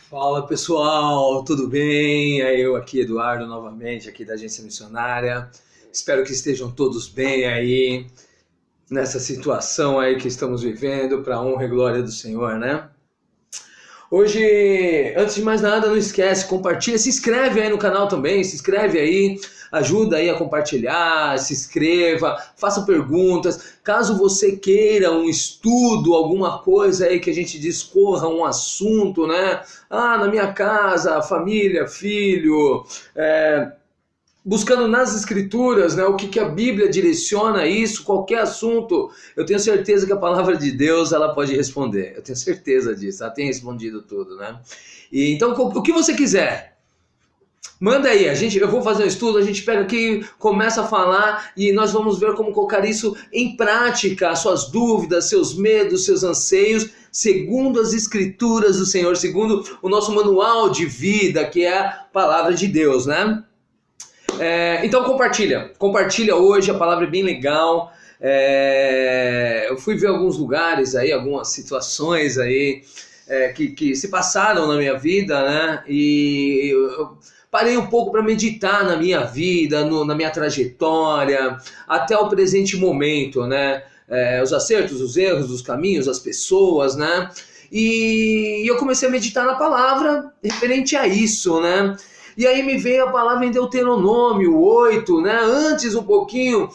Fala pessoal, tudo bem? Eu aqui, Eduardo, novamente, aqui da Agência Missionária. Espero que estejam todos bem aí, nessa situação aí que estamos vivendo, para a honra e glória do Senhor, né? Hoje, antes de mais nada, não esquece, compartilha, se inscreve aí no canal também, se inscreve aí, ajuda aí a compartilhar, se inscreva, faça perguntas. Caso você queira um estudo, alguma coisa aí que a gente discorra um assunto, né? Na minha casa, família, filho, buscando nas escrituras, né, o que a Bíblia direciona isso, qualquer assunto, eu tenho certeza que a palavra de Deus ela pode responder. Eu tenho certeza disso, ela tem respondido tudo, né? E então o que você quiser, manda aí, eu vou fazer um estudo, a gente pega aqui, começa a falar e nós vamos ver como colocar isso em prática, as suas dúvidas, seus medos, seus anseios, segundo as escrituras do Senhor, segundo o nosso manual de vida, que é a palavra de Deus, né? Então compartilha hoje, a palavra é bem legal. Eu fui ver alguns lugares aí, algumas situações aí que se passaram na minha vida, né? E eu parei um pouco para meditar na minha vida, na minha trajetória, até o presente momento, né? Os acertos, os erros, os caminhos, as pessoas, né? E eu comecei a meditar na palavra referente a isso, né? E aí me veio a palavra em Deuteronômio 8, né? Antes um pouquinho,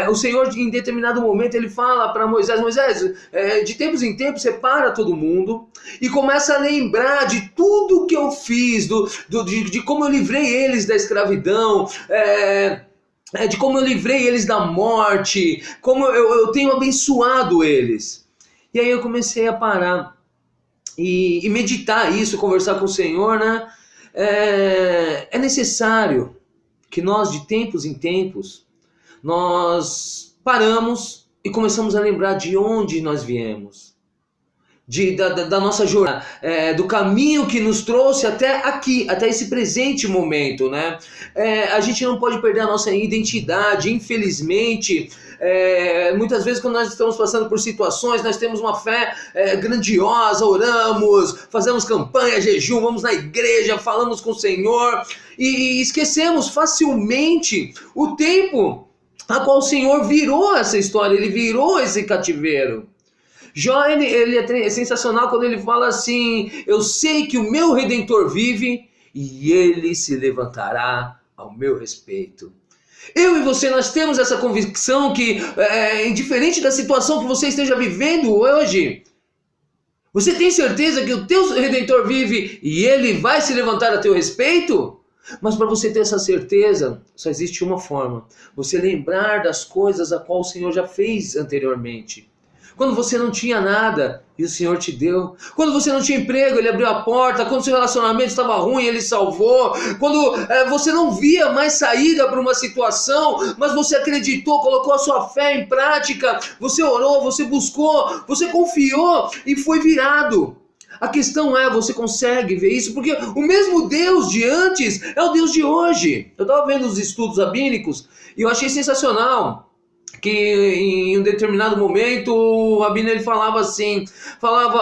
o Senhor em determinado momento ele fala para Moisés, de tempos em tempos separa todo mundo e começa a lembrar de tudo que eu fiz, de como eu livrei eles da escravidão, de como eu livrei eles da morte, como eu tenho abençoado eles. E aí eu comecei a parar e meditar isso, conversar com o Senhor, né? É necessário que nós, de tempos em tempos, nós paramos e começamos a lembrar de onde nós viemos, da nossa jornada, do caminho que nos trouxe até aqui, até esse presente momento, né? A gente não pode perder a nossa identidade, infelizmente. Muitas vezes quando nós estamos passando por situações, nós temos uma fé grandiosa, oramos, fazemos campanha, jejum, vamos na igreja, falamos com o Senhor e esquecemos facilmente o tempo a qual o Senhor virou essa história, ele virou esse cativeiro. Jó, ele é sensacional quando ele fala assim: eu sei que o meu Redentor vive e ele se levantará ao meu respeito. Eu e você, nós temos essa convicção que, indiferente da situação que você esteja vivendo hoje, você tem certeza que o teu Redentor vive e ele vai se levantar a teu respeito? Mas para você ter essa certeza, só existe uma forma: você lembrar das coisas a qual o Senhor já fez anteriormente. Quando você não tinha nada e o Senhor te deu. Quando você não tinha emprego, Ele abriu a porta. Quando seu relacionamento estava ruim, Ele salvou. Quando você não via mais saída para uma situação, mas você acreditou, colocou a sua fé em prática. Você orou, você buscou, você confiou e foi virado. A questão é, você consegue ver isso? Porque o mesmo Deus de antes é o Deus de hoje. Eu estava vendo os estudos rabínicos e eu achei sensacional que em um determinado momento o Rabino ele falava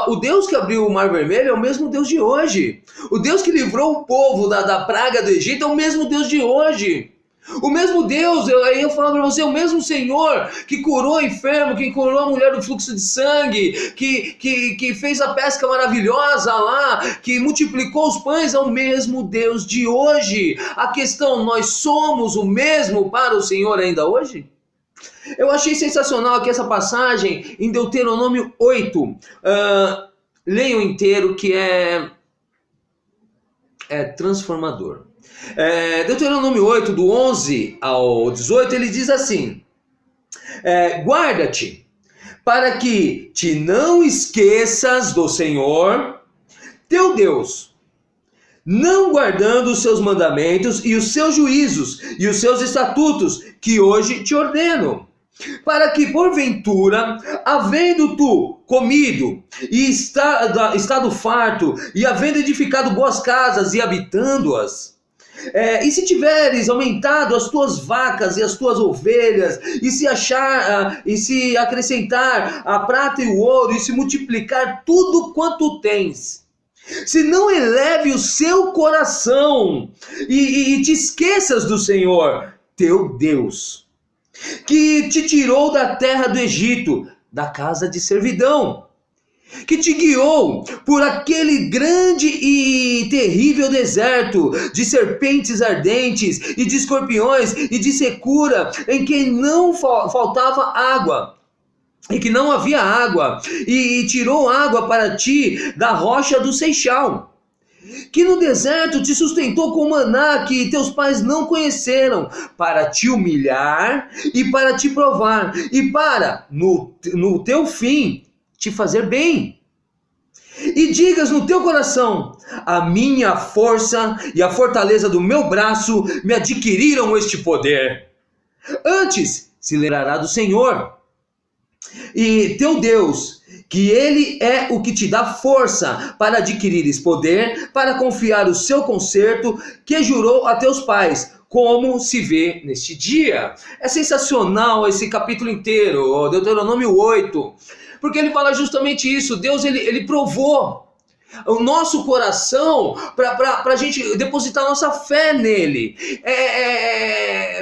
o Deus que abriu o Mar Vermelho é o mesmo Deus de hoje. O Deus que livrou o povo da praga do Egito é o mesmo Deus de hoje. O mesmo Deus, aí eu falo para você, o mesmo Senhor que curou o enfermo, que curou a mulher do fluxo de sangue, que fez a pesca maravilhosa lá, que multiplicou os pães, é o mesmo Deus de hoje. A questão, nós somos o mesmo para o Senhor ainda hoje? Eu achei sensacional aqui essa passagem em Deuteronômio 8. Leiam inteiro que é transformador. Deuteronômio 8, do 11 ao 18, ele diz assim: guarda-te, para que te não esqueças do Senhor, teu Deus, não guardando os seus mandamentos e os seus juízos e os seus estatutos, que hoje te ordeno, para que porventura, havendo tu comido e estado farto, e havendo edificado boas casas e habitando-as, e se tiveres aumentado as tuas vacas e as tuas ovelhas, e se acrescentar a prata e o ouro, e se multiplicar tudo quanto tens, se não eleve o seu coração e te esqueças do Senhor, teu Deus, que te tirou da terra do Egito, da casa de servidão, que te guiou por aquele grande e terrível deserto, de serpentes ardentes e de escorpiões e de secura, em que não faltava água, e que não havia água, e tirou água para ti da rocha do Seixal, que no deserto te sustentou com maná que teus pais não conheceram, para te humilhar e para te provar, e para, no teu fim, te fazer bem. E digas no teu coração: a minha força e a fortaleza do meu braço me adquiriram este poder. Antes se lembrará do Senhor e teu Deus, que Ele é o que te dá força para adquirires poder, para confiar o seu conserto que jurou a teus pais, como se vê neste dia. É sensacional esse capítulo inteiro, Deuteronômio 8, porque ele fala justamente isso. Deus ele provou o nosso coração para a gente depositar nossa fé nele.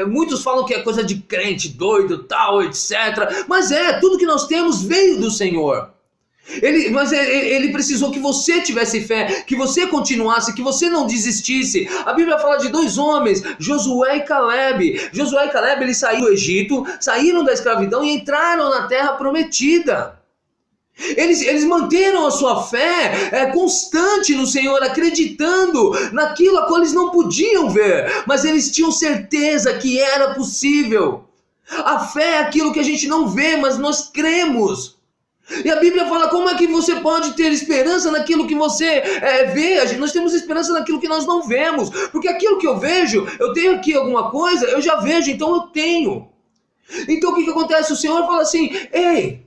Muitos falam que é coisa de crente doido, tal, etc. Mas tudo que nós temos veio do Senhor. Mas ele precisou que você tivesse fé, que você continuasse, que você não desistisse. A Bíblia fala de dois homens, Josué e Caleb. Josué e Caleb, eles saíram do Egito, saíram da escravidão e entraram na terra prometida. Eles manteram a sua fé constante no Senhor, acreditando naquilo a qual eles não podiam ver, mas eles tinham certeza que era possível. A fé é aquilo que a gente não vê, mas nós cremos. E a Bíblia fala: como é que você pode ter esperança naquilo que você vê? Nós temos esperança naquilo que nós não vemos, porque aquilo que eu vejo, eu tenho aqui alguma coisa, eu já vejo, então eu tenho. Então o que acontece? O Senhor fala assim: ei,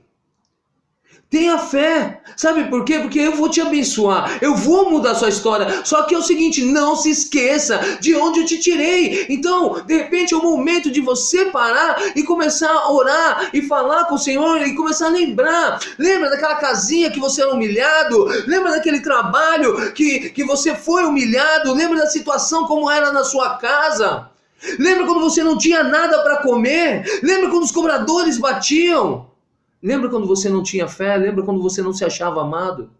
tenha fé. Sabe por quê? Porque eu vou te abençoar, eu vou mudar a sua história. Só que é o seguinte: não se esqueça de onde eu te tirei. Então, de repente, é o momento de você parar e começar a orar e falar com o Senhor e começar a lembrar. Lembra daquela casinha que você era humilhado? Lembra daquele trabalho que você foi humilhado? Lembra da situação como era na sua casa? Lembra quando você não tinha nada para comer? Lembra quando os cobradores batiam? Lembra quando você não tinha fé? Lembra quando você não se achava amado?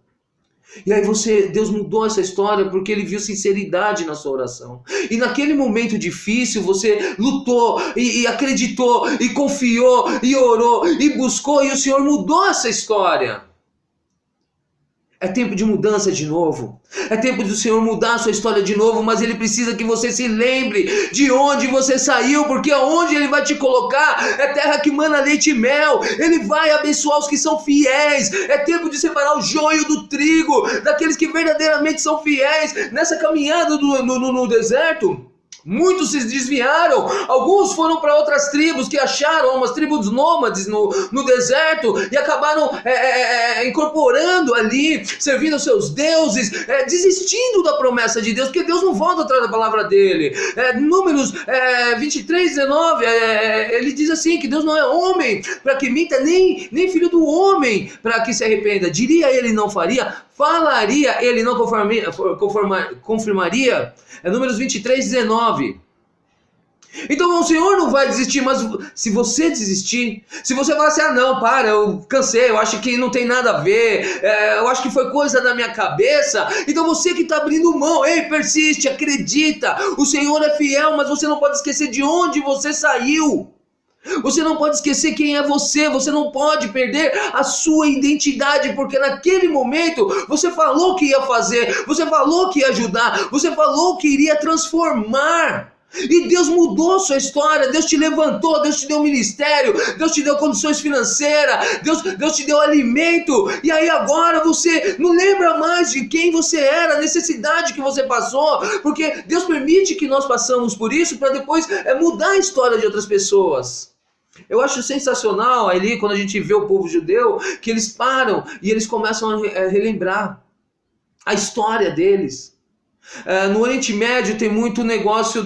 E aí Deus mudou essa história porque Ele viu sinceridade na sua oração. E naquele momento difícil você lutou e acreditou e confiou e orou e buscou, e o Senhor mudou essa história. É tempo de mudança de novo. É tempo do Senhor mudar a sua história de novo, mas Ele precisa que você se lembre de onde você saiu, porque aonde Ele vai te colocar é terra que mana leite e mel. Ele vai abençoar os que são fiéis. É tempo de separar o joio do trigo, daqueles que verdadeiramente são fiéis. Nessa caminhada no deserto, muitos se desviaram, alguns foram para outras tribos que acharam umas tribos nômades no deserto e acabaram incorporando ali, servindo aos seus deuses, desistindo da promessa de Deus, porque Deus não volta atrás da palavra dele. Números 23, 19, ele diz assim, que Deus não é homem para que minta, nem filho do homem para que se arrependa. Diria ele, não faria? Falaria, ele não confirmaria? Números 23, 19. Então o Senhor não vai desistir, mas se você desistir, se você falar assim: ah não, para, eu cansei, eu acho que não tem nada a ver, eu acho que foi coisa da minha cabeça, então você que está abrindo mão, ei, persiste, acredita, o Senhor é fiel, mas você não pode esquecer de onde você saiu. Você não pode esquecer quem é você, você não pode perder a sua identidade, porque naquele momento você falou que ia fazer, você falou que ia ajudar, você falou que iria transformar. E Deus mudou sua história, Deus te levantou, Deus te deu ministério, Deus te deu condições financeiras, Deus te deu alimento, e aí agora você não lembra mais de quem você era, a necessidade que você passou, porque Deus permite que nós passamos por isso para depois mudar a história de outras pessoas. Eu acho sensacional ali quando a gente vê o povo judeu, que eles param e eles começam a relembrar a história deles. No Oriente Médio tem muito negócio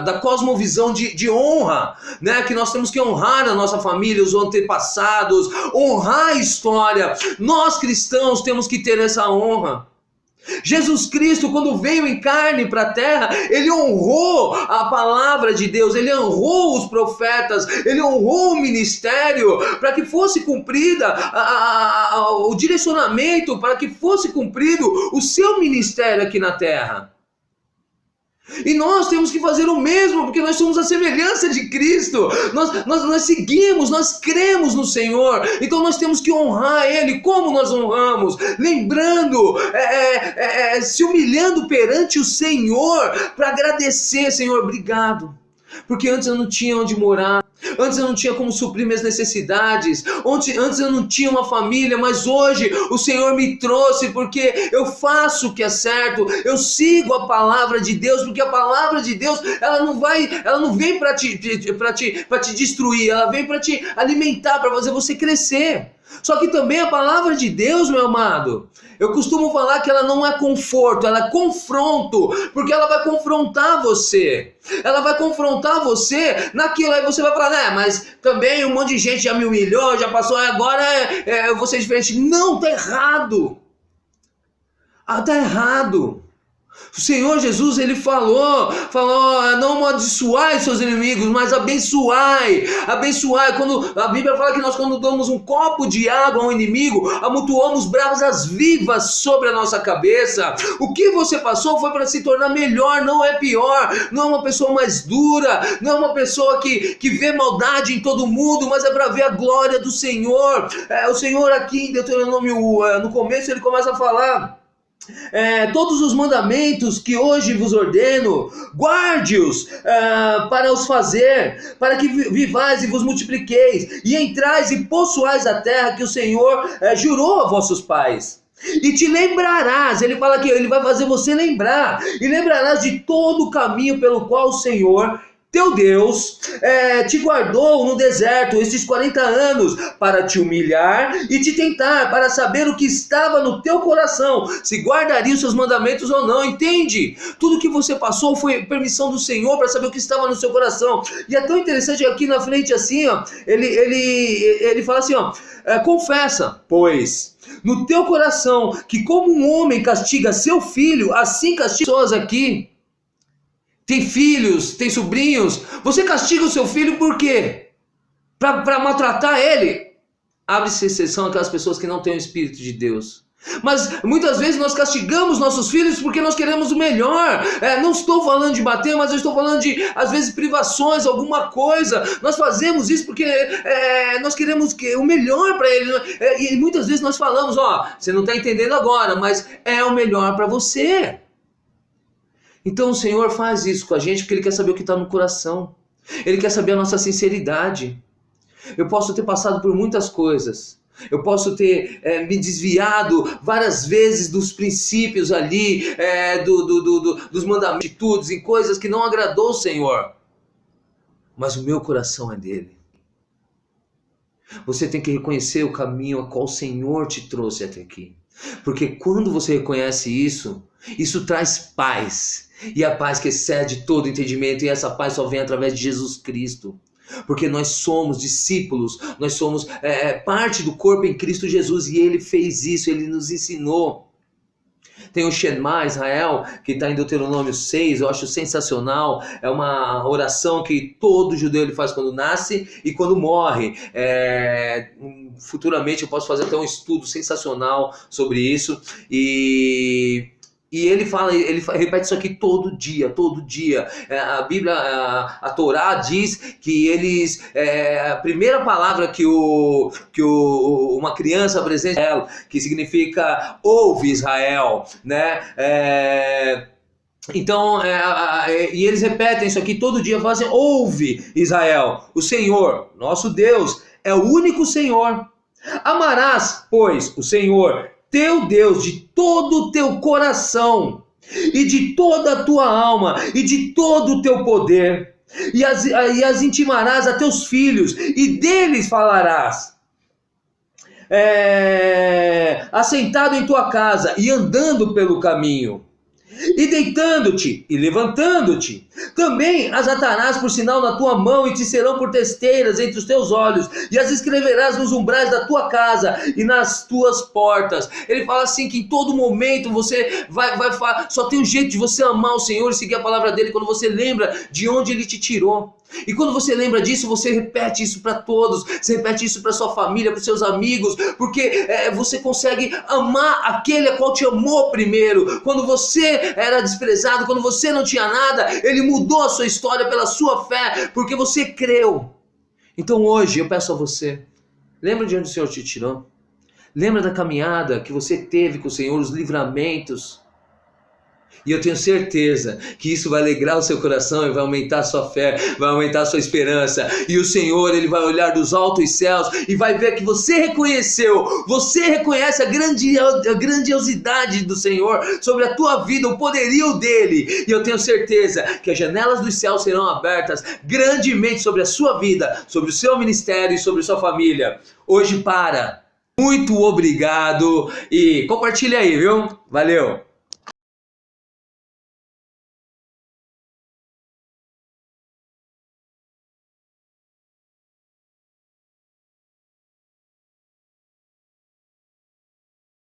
da cosmovisão de honra, né? Que nós temos que honrar a nossa família, os antepassados, honrar a história. Nós cristãos temos que ter essa honra. Jesus Cristo, quando veio em carne para a terra, ele honrou a palavra de Deus, ele honrou os profetas, ele honrou o ministério para que fosse cumprida o direcionamento, para que fosse cumprido o seu ministério aqui na terra. E nós temos que fazer o mesmo, porque nós somos a semelhança de Cristo. Nós seguimos, nós cremos no Senhor. Então nós temos que honrar Ele. Como nós honramos? Lembrando, se humilhando perante o Senhor, para agradecer: Senhor, obrigado. Porque antes eu não tinha onde morar, antes eu não tinha como suprir minhas necessidades, antes eu não tinha uma família, mas hoje o Senhor me trouxe porque eu faço o que é certo, eu sigo a palavra de Deus, porque a palavra de Deus, ela não vem para te destruir, ela vem para te alimentar, para fazer você crescer. Só que também a palavra de Deus, meu amado, eu costumo falar que ela não é conforto, ela é confronto, porque ela vai confrontar você. Ela vai confrontar você naquilo, aí você vai falar: né, mas também um monte de gente já me humilhou, já passou, agora eu vou ser diferente. Não, tá errado. Tá errado. O Senhor Jesus, ele falou, não amaldiçoai seus inimigos, mas abençoai. Quando a Bíblia fala que nós, quando damos um copo de água ao inimigo, amontoamos brasas vivas sobre a nossa cabeça. O que você passou foi para se tornar melhor, não é pior, não é uma pessoa mais dura, não é uma pessoa que vê maldade em todo mundo, mas é para ver a glória do Senhor. O Senhor aqui em Deuteronômio, no começo, ele começa a falar: todos os mandamentos que hoje vos ordeno, guarde-os para os fazer, para que vivais e vos multipliqueis, e entrais e possuais a terra que o Senhor jurou a vossos pais. E te lembrarás, ele fala que ele vai fazer você lembrar, e lembrarás de todo o caminho pelo qual o Senhor teu Deus te guardou no deserto esses 40 anos para te humilhar e te tentar, para saber o que estava no teu coração, se guardaria os seus mandamentos ou não. Entende? Tudo que você passou foi permissão do Senhor para saber o que estava no seu coração. E é tão interessante aqui na frente assim, ó, ele fala assim, ó: confessa, pois, no teu coração, que como um homem castiga seu filho, assim castiga pessoas aqui. Tem filhos, tem sobrinhos. Você castiga o seu filho por quê? Para maltratar ele? Abre-se exceção aquelas pessoas que não têm o Espírito de Deus. Mas muitas vezes nós castigamos nossos filhos porque nós queremos o melhor. Não estou falando de bater, mas eu estou falando de, às vezes, privações, alguma coisa. Nós fazemos isso porque nós queremos o melhor para ele. E muitas vezes nós falamos: você não está entendendo agora, mas é o melhor para você. Então o Senhor faz isso com a gente porque Ele quer saber o que está no coração. Ele quer saber a nossa sinceridade. Eu posso ter passado por muitas coisas. Eu posso ter me desviado várias vezes dos princípios ali, dos mandamentos, atitudes, em coisas que não agradou o Senhor. Mas o meu coração é dele. Você tem que reconhecer o caminho a qual o Senhor te trouxe até aqui. Porque quando você reconhece isso, isso traz paz. E a paz que excede todo entendimento, e essa paz só vem através de Jesus Cristo. Porque nós somos discípulos, nós somos parte do corpo em Cristo Jesus, e Ele fez isso, Ele nos ensinou. Tem o Shema Israel, que está em Deuteronômio 6, eu acho sensacional. É uma oração que todo judeu ele faz quando nasce e quando morre. Futuramente eu posso fazer até um estudo sensacional sobre isso. E ele repete isso aqui todo dia. A Bíblia, a Torá diz que eles, a primeira palavra que uma criança apresenta a ela, que significa ouve Israel, né? Então, e eles repetem isso aqui todo dia, falam assim: ouve Israel, o Senhor, nosso Deus, é o único Senhor. Amarás, pois, o Senhor, teu Deus, de todo o teu coração, e de toda a tua alma, e de todo o teu poder, e as intimarás a teus filhos, e deles falarás. assentado em tua casa e andando pelo caminho, e deitando-te e levantando-te. Também as atarás por sinal na tua mão e te serão por testeiras entre os teus olhos, e as escreverás nos umbrais da tua casa e nas tuas portas. Ele fala assim que em todo momento você vai só tem um jeito de você amar o Senhor e seguir a palavra dele quando você lembra de onde ele te tirou. E quando você lembra disso, você repete isso para todos, você repete isso para sua família, para os seus amigos, porque você consegue amar aquele a qual te amou primeiro. Quando você era desprezado, quando você não tinha nada, ele mudou a sua história pela sua fé, porque você creu. Então hoje eu peço a você, lembra de onde o Senhor te tirou? Lembra da caminhada que você teve com o Senhor, os livramentos. E eu tenho certeza que isso vai alegrar o seu coração e vai aumentar a sua fé, vai aumentar a sua esperança. E o Senhor, ele vai olhar dos altos céus e vai ver que você reconheceu, você reconhece a grandiosidade do Senhor sobre a tua vida, o poderio dele. E eu tenho certeza que as janelas dos céus serão abertas grandemente sobre a sua vida, sobre o seu ministério e sobre a sua família. Hoje para. Muito obrigado e compartilha aí, viu? Valeu!